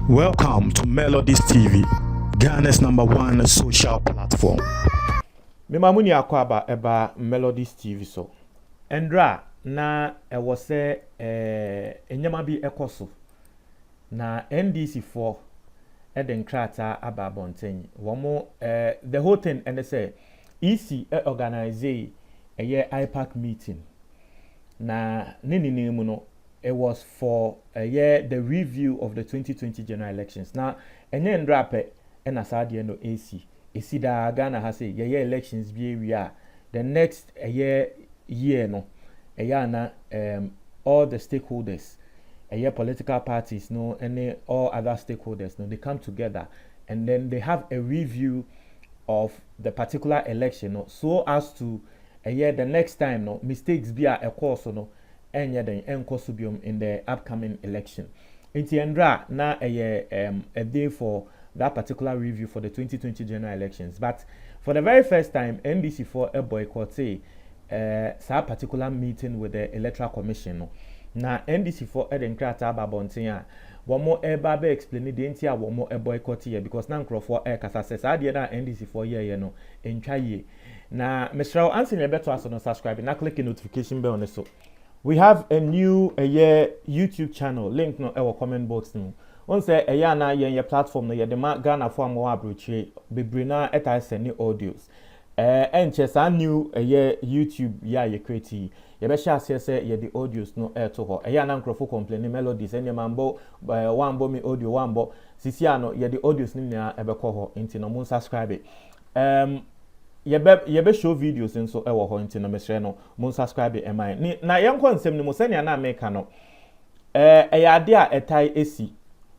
Welcome to Melodies TV, Ghana's #1 social platform. Memamuni akwaba eba Melodies TV so. Endra na ewo se enyama bi ekoso. Na NDC for eden krata aba bonten. Womo the whole thing and they say EC organize a year IPAC meeting. Na nini mu no it was for a year the review of the 2020 general elections. Now enye ndra pe na saade no AC esi da Ghana ha say year elections bi area the next year no na all the stakeholders political parties no any all other stakeholders no they come together and then they have a review of the particular election no, so as to the next time no mistakes be a course no enye den enkosubium in the upcoming election. Inti endra na a day for that particular review for the 2020 general elections, but for the very first time NDC for a boycott sa particular meeting with the electoral commission no. Na NDC for eden krata babonten a womo eba be explain the ntia womo e boycott here because na nkrofo kasa se sa de na NDC for here no entwa ye na Mr. Anthony Ebeto aso no subscribe na click the notification bell on so. We have a new YouTube channel link no our comment box no. On say na your platform no ye de ma Ghana for am wa abrochire bebre na eta send audios. Enche sa new YouTube ya ye create ye be share say ye the audios no to ho. Na nkrofo complain Melodies enya mambo wambo mi audio wambo sisi ano ye the audios ni na ebekọ ho nti no mun subscribe. Yebe show videos nso ewo ho nti no mesre no mun subscribe ni na yenko nsem ni mo senia na make no ade a etai esi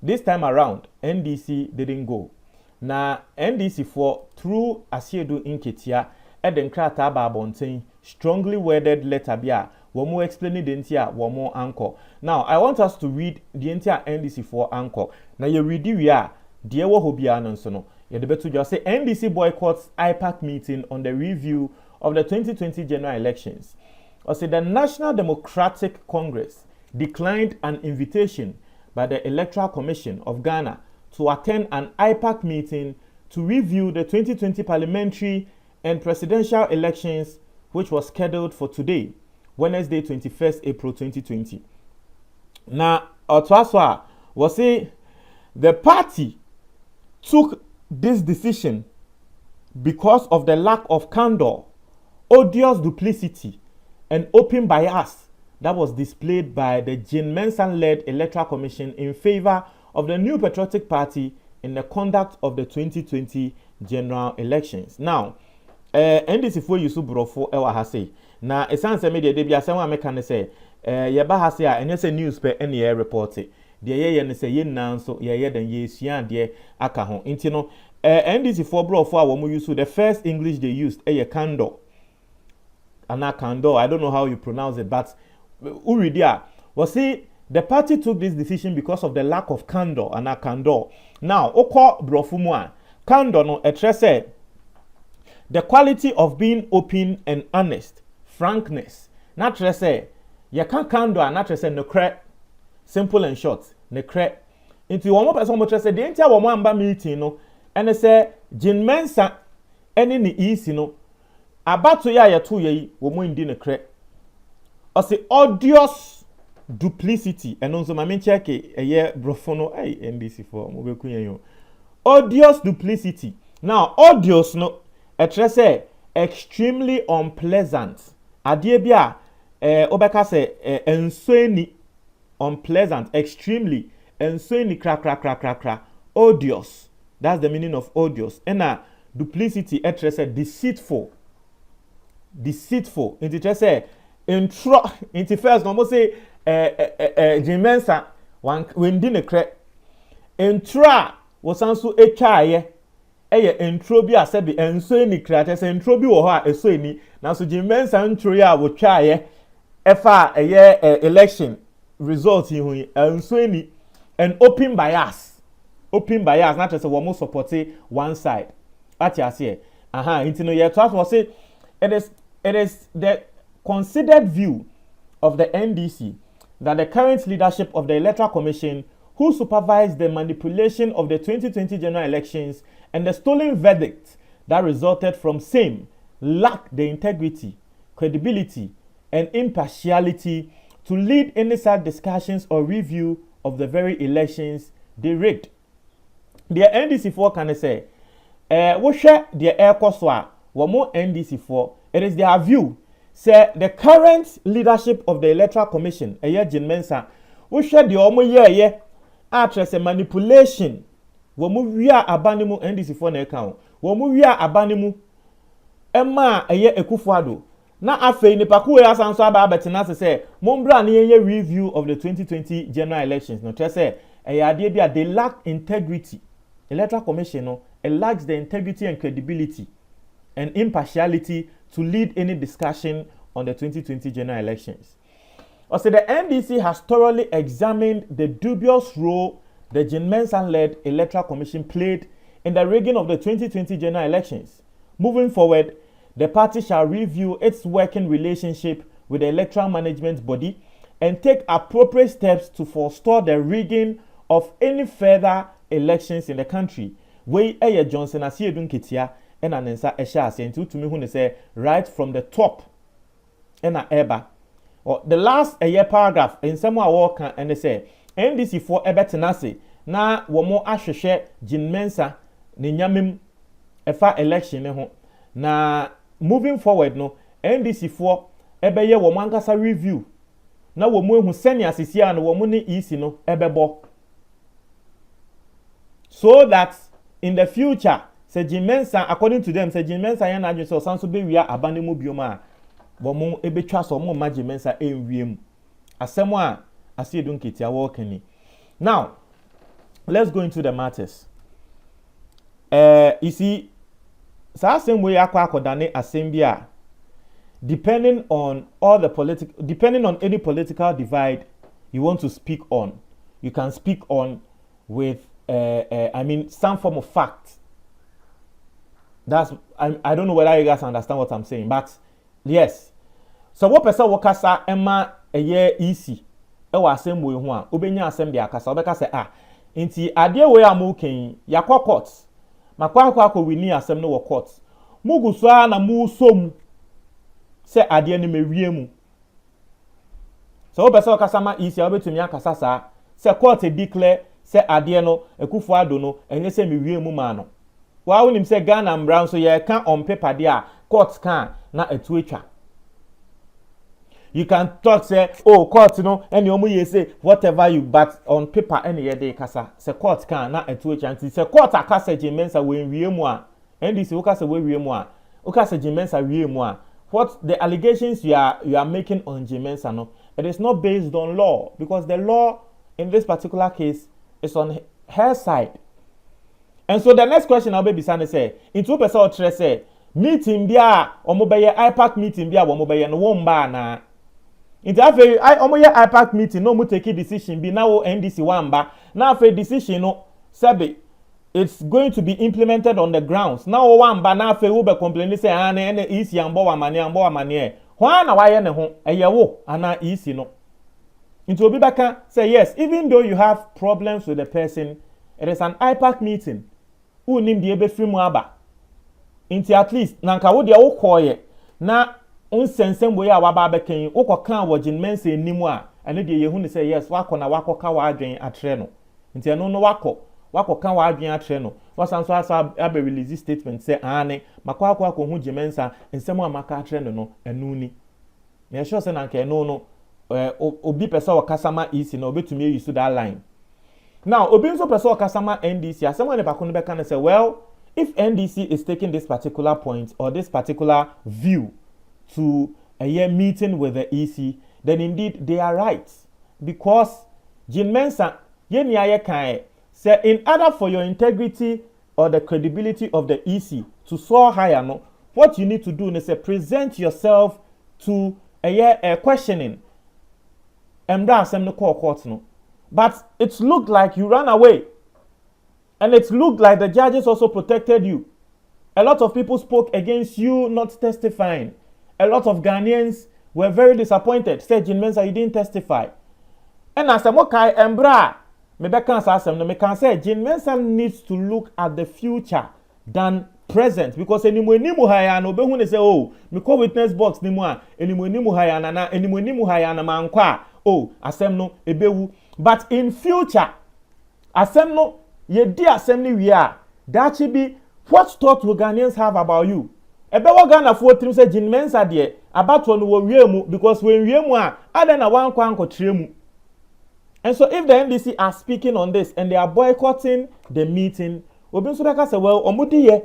this time around NDC didn't go na NDC for through asiedu inketia eden krata ba bonten strongly worded letter bia womo explain the ntia womo anchor. Now I want us to read the entire NDC for anchor na ye read we a de wo ho bia no nso no ye de betu just say NDC boycotts IPAC meeting on the review of the 2020 general elections. Or say the National Democratic Congress declined an invitation by the Electoral Commission of Ghana to attend an IPAC meeting to review the 2020 parliamentary and presidential elections, which was scheduled for today, Wednesday, 21st April 2020. Now, Otwaswa was say the party took this decision because of the lack of candor, odious duplicity, and open bias that was displayed by the Jean Mensa-led Electoral Commission in favor of the New Patriotic Party in the conduct of the 2020 general elections. Now, NDC for Yusu Brofo ewa hase. Na esanse media de bia senwa meka ne se yeba hase a enye se news pe ene ye report. De ye ne se ye nanso ye den ye sua de aka ho. Nti no NDC for Brofo a wo mu use the first English they used ye candor. Ana candor, I don't know how you pronounce it, but Uridia was see the party took this decision because of the lack of candor and candor. Now, oko brofumwa candor no etrese the quality of being open and honest, frankness. Not trese you can't candor and not trese no cre simple and short ne cre. Into one more person mo trese the entire one amba meeting no and say Jean Mensa any ni easy no about to ya to ye wo mo indi ne cre. Or say odious duplicity and also my check a brofono NDC for mo odious duplicity. Now odious no etrese extremely unpleasant adie bia obeka say ensoeni unpleasant extremely ensoeni kra odious. That's the meaning of odious. And duplicity etrese deceitful it say intro into first no say Jimensa when din cre intra was also a chaye intro bi asebi enso ni create say intro bi wo ho a eso ni na so Jimensa intro ya wo chaye efa election result hu enso ni an open bias not just one more support one side at ya say into no ye to say it is the considered view of the NDC that the current leadership of the Electoral Commission, who supervised the manipulation of the 2020 general elections and the stolen verdict that resulted from same, lack the integrity, credibility, and impartiality to lead any such discussions or review of the very elections they rigged. The NDC4 can say, we share the air koswa, more NDC4. It is their view. Say the current leadership of the Electoral Commission, Jin Mensa, we share the omo actress a manipulation. We are abanimu NDC4 na account. We are abanimu. Emma Ekufuado. Na afei nipa ku ya sanso aba betina se mombra na ye review of the 2020 general elections. No tell say ade bia they lack integrity. Electoral Commission no it lacks the integrity and credibility and impartiality to lead any discussion on the 2020 general elections. Also, the NDC has thoroughly examined the dubious role the Jin Mensa-led Electoral Commission played in the rigging of the 2020 general elections. Moving forward, the party shall review its working relationship with the electoral management body and take appropriate steps to forestall the rigging of any further elections in the country. Wey Johnson Asiedun Ketia and Anensa Esha Asentu to me who say right from the top. And Eba. Or the last paragraph in some walk and they say NDC for Ebetenase na womo ahwehwe Jin Mensa ne nyamem efa election ne ho na moving forward no NDC for ebeye womo ankasa review na womo ehu senior sisia no womo ne EC no ebebo so that in the future say Jin Mensa according to them say Jin Mensa yan adwe so sanso be wia abanemu bioma womo ebetwa so mo ma Jin Mensa enwiem asemo a Asiedun Ketia walking. Now, let's go into the matters. You see, same way akodane assembly depending on any political divide you want to speak on, you can speak on with some form of fact. That's I don't know whether you guys understand what I'm saying, but yes. So what person wakasa emma eye easy. Ewa assembly ho a obenya assembly akasa obeka say nti ade we amuken yakwa court makwa wini assembly no wo court muguso na mu som se ade ne mewie mu so obesa okasa ma isi obetumi akasa sa se court declare se ade no Ekufuado no enye se mewie mu ma no wa wonim se Ghana mbran so ye kan on paper dia court kan na etuetwa. You can talk say, oh, court, any omu say whatever you, but on paper any day kasa. Se court can na etu chanti. Se court akasa Jin Mensa we wiemwa. NDC ukasa we wiemwa. Ukasa Jin Mensa wiemwa. What the allegations you are making on Jin Mensa no, it is not based on law because the law in this particular case is on her side. And so the next question I'll be saying say, into person or tre say meeting bia omobeye IPAC meeting bia omobeye no womba na. Inti afe omoye IPAC meeting no mu take decision bi na wo NDC wamba na afe decision no sebe it's going to be implemented on the grounds na wo wamba na afe wo be complain say na isi ambo wa mane ho na wa ye ne ho eye wo ana isi no inti obi baka say yes even though you have problems with the person it is an IPAC meeting unim die be free mu aba inti at least nanka wo de wo koye na unsensem boy a waba bekan wokokan wo Jin Mensa enimu a ane de yehu ne say yes wako na wakoka wa adwen atre no nti eno no wakokan wa adwen atre no wasanso asa abe release statement say ane makwa hu Jin Mensa ensem a maka atre no enu ni me sure say nanka eno no obi pesa wakasama isi na obetumi use that line. Now obi nso pesa wakasama NDC asem ne bakon be kan say well if NDC is taking this particular point or this particular view to a year meeting with the EC, then indeed they are right. Because Jin Mensa, say in order for your integrity or the credibility of the EC to soar higher, no, what you need to do is present yourself to a questioning. And that's the court, no. But it looked like you ran away. And it looked like the judges also protected you. A lot of people spoke against you not testifying. A lot of Ghanaians were very disappointed. Said Jin Mensa, you didn't testify. And as a mokai embra, me beka asem no me can say Jean Mensah needs to look at the future than present, because animu haya no behu ne say oh me call witness box ni mu a animu haya na animu haya na mankwa oh asem no ebewu, but in future asem no ye di asem ni wi a that should be what thought will Ghanaians have about you. Ebe wa Ghana fo trim say Jean Mensah de abato no wo wiemu, because when wiemu a aden na wan kwa ankotremu. And so if the NDC are speaking on this and they are boycotting the meeting, obi nso beka say well omudi ye.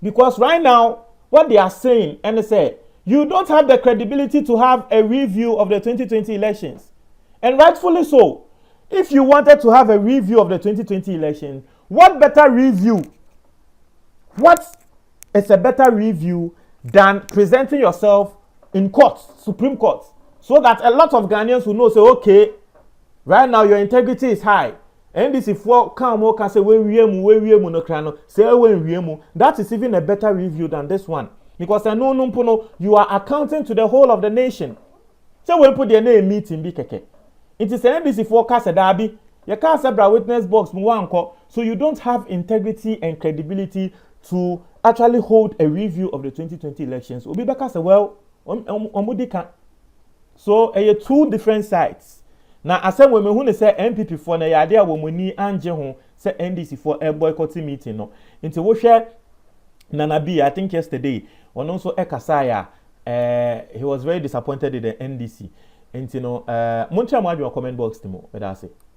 Because right now, what they are saying, and they say, you don't have the credibility to have a review of the 2020 elections. And rightfully so. If you wanted to have a review of the 2020 elections, what better review? What is a better review than presenting yourself in court, Supreme Court, so that a lot of Ghanaians will know, say, okay, right now your integrity is high. And this if what can say we no crano say we that is even a better review than this one, because I know you are accounting to the whole of the nation. So when put their name meeting be keke. It is an NBC forecast a derby. You can't say witness box so you don't have integrity and credibility to actually hold a review of the 2020 elections. Obi beka say well so two different sides. Na asem we mehu ne say MPP for na yade a wo moni anje ho say NDC for a boycotting meeting no. Nti wo hwe Nana B, I think yesterday one also ekasaya he was very disappointed in the NDC. Nti no montra mo adwo comment box timo. That's it.